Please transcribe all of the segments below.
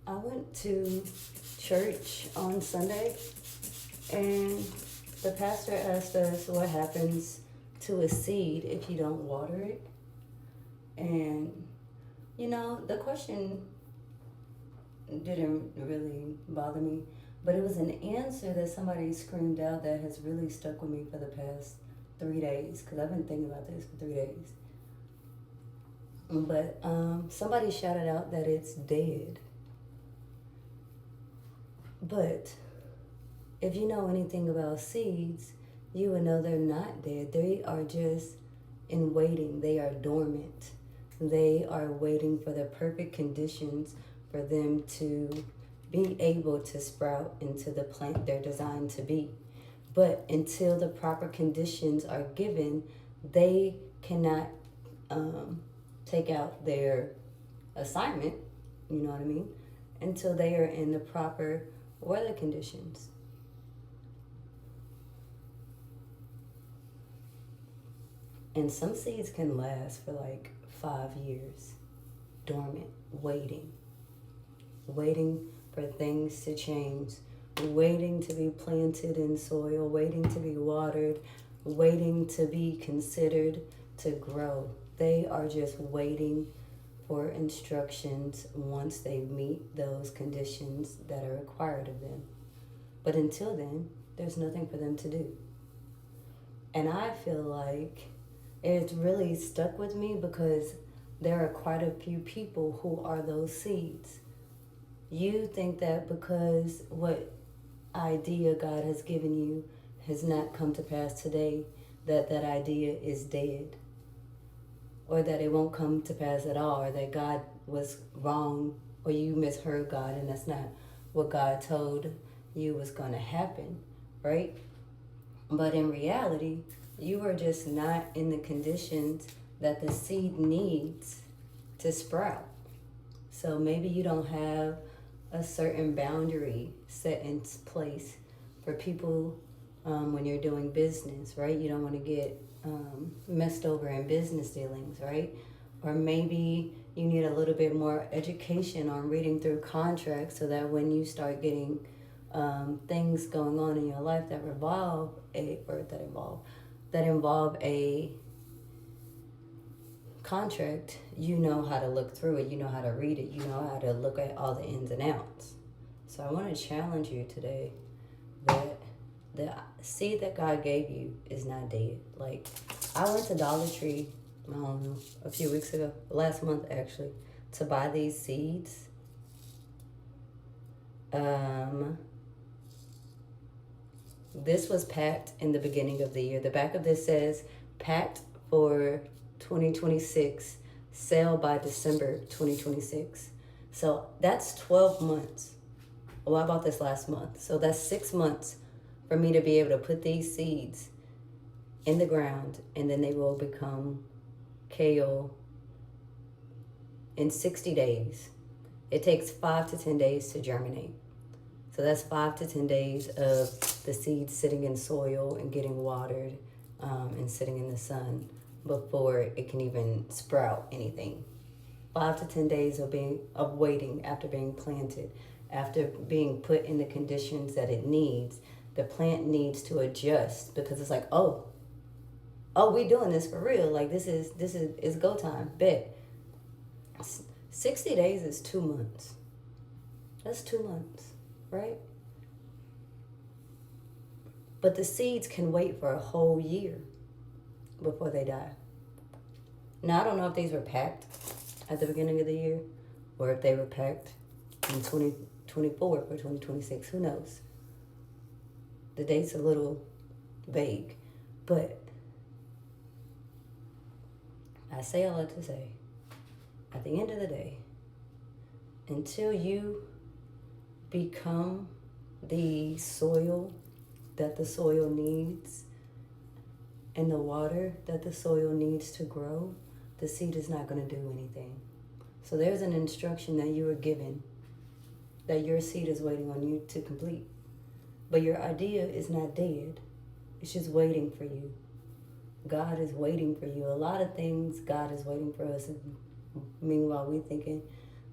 I went to church on Sunday, and the pastor asked us what happens to a seed if you don't water it. And, the question didn't really bother me, but it was an answer that somebody screamed out that has really stuck with me for the past 3 days, because I've been thinking about this for 3 days. But somebody shouted out that it's dead. But if you know anything about seeds, you would know they're not dead. They are just in waiting. They are dormant. They are waiting for the perfect conditions for them to be able to sprout into the plant they're designed to be. But until the proper conditions are given, they cannot take out their assignment, you know what I mean, until they are in the proper weather conditions. And some seeds can last for like 5 years, dormant, waiting for things to change, waiting to be planted in soil, waiting to be watered, waiting to be considered to grow. They are just waiting for instructions once they meet those conditions that are required of them. But until then, there's nothing for them to do. And I feel like it's really stuck with me because there are quite a few people who are those seeds. You think that because what idea God has given you has not come to pass today, that that idea is dead, or that it won't come to pass at all, or that God was wrong, or you misheard God and that's not what God told you was going to happen, right? But in reality, you are just not in the conditions that the seed needs to sprout. So maybe you don't have a certain boundary set in place for people when you're doing business, right? You don't want to get messed over in business dealings, right? Or maybe you need a little bit more education on reading through contracts so that when you start getting things going on in your life that involve a contract, you know how to look through it, you know how to read it, you know how to look at all the ins and outs. So I want to challenge you today that the seed that God gave you is not dead. Like, I went to Dollar Tree, I don't know, a few weeks ago, last month actually, to buy these seeds. This was packed in the beginning of the year. The back of this says, packed for 2026, sale by December 2026. So that's 12 months. Well, I bought this last month. So that's 6 months for me to be able to put these seeds in the ground, and then they will become kale in 60 days. It takes 5 to 10 days to germinate. So that's 5 to 10 days of the seeds sitting in soil and getting watered and sitting in the sun before it can even sprout anything. 5 to 10 days of waiting after being planted, after being put in the conditions that it needs. The plant needs to adjust because it's like, oh, we doing this for real. Like this is go time. Bet. 60 days is 2 months. That's 2 months, right? But the seeds can wait for a whole year before they die. Now, I don't know if these were packed at the beginning of the year or if they were packed in 2024 or 2026. Who knows? The date's a little vague. But I say all that to say, at the end of the day, until you become the soil that the soil needs and the water that the soil needs to grow, the seed is not going to do anything. So there's an instruction that you were given that your seed is waiting on you to complete. But your idea is not dead. It's just waiting for you. God is waiting for you. A lot of things God is waiting for us. And meanwhile, we're thinking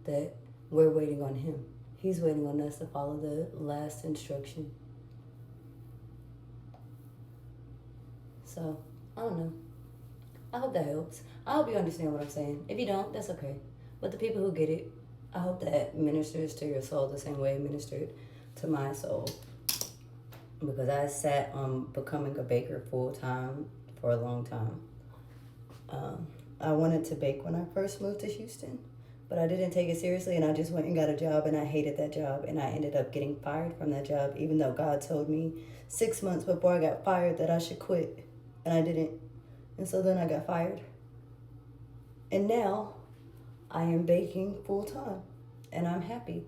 that we're waiting on Him. He's waiting on us to follow the last instruction. So, I don't know. I hope that helps. I hope you understand what I'm saying. If you don't, that's okay. But the people who get it, I hope that ministers to your soul the same way it ministered to my soul. Because I sat on becoming a baker full time for a long time. I wanted to bake when I first moved to Houston, but I didn't take it seriously, and I just went and got a job, and I hated that job, and I ended up getting fired from that job, even though God told me 6 months before I got fired that I should quit, and I didn't. And so then I got fired. And now I am baking full time, and I'm happy.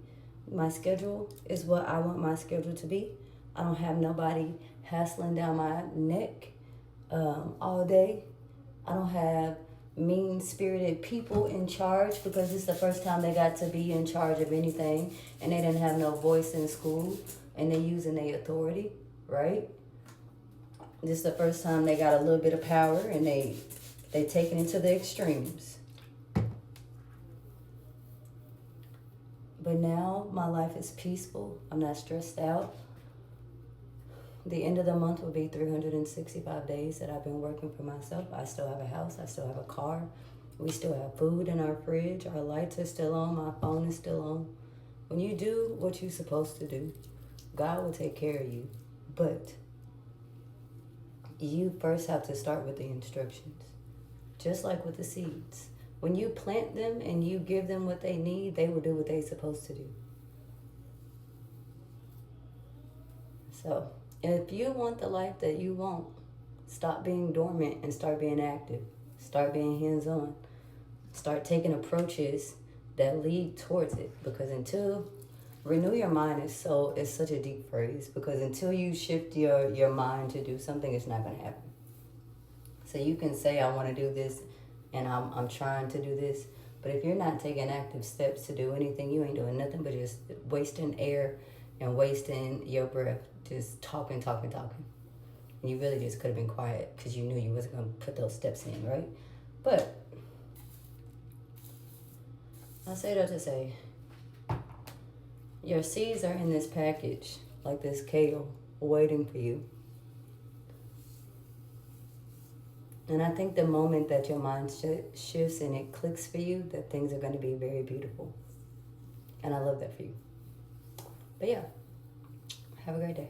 My schedule is what I want my schedule to be. I don't have nobody hassling down my neck all day. I don't have mean-spirited people in charge, because it's the first time they got to be in charge of anything, and they didn't have no voice in school, and they using their authority, right? This is the first time they got a little bit of power, and they taking it to the extremes. But now my life is peaceful. I'm not stressed out. The end of the month will be 365 days that I've been working for myself. I still have a house. I still have a car. We still have food in our fridge. Our lights are still on. My phone is still on. When you do what you're supposed to do, God will take care of you. But you first have to start with the instructions. Just like with the seeds. When you plant them and you give them what they need, they will do what they're supposed to do. So, if you want the life that you want, stop being dormant and start being active. Start being hands-on. Start taking approaches that lead towards it. Because renew your mind is such a deep phrase. Because until you shift your mind to do something, it's not going to happen. So you can say, I want to do this, and I'm trying to do this. But if you're not taking active steps to do anything, you ain't doing nothing but just wasting air and wasting your breath. Just talking. And you really just could have been quiet because you knew you wasn't going to put those steps in, right? But I say that to say, your seeds are in this package, like this kale, waiting for you. And I think the moment that your mind shifts and it clicks for you, that things are going to be very beautiful. And I love that for you. But yeah, have a great day.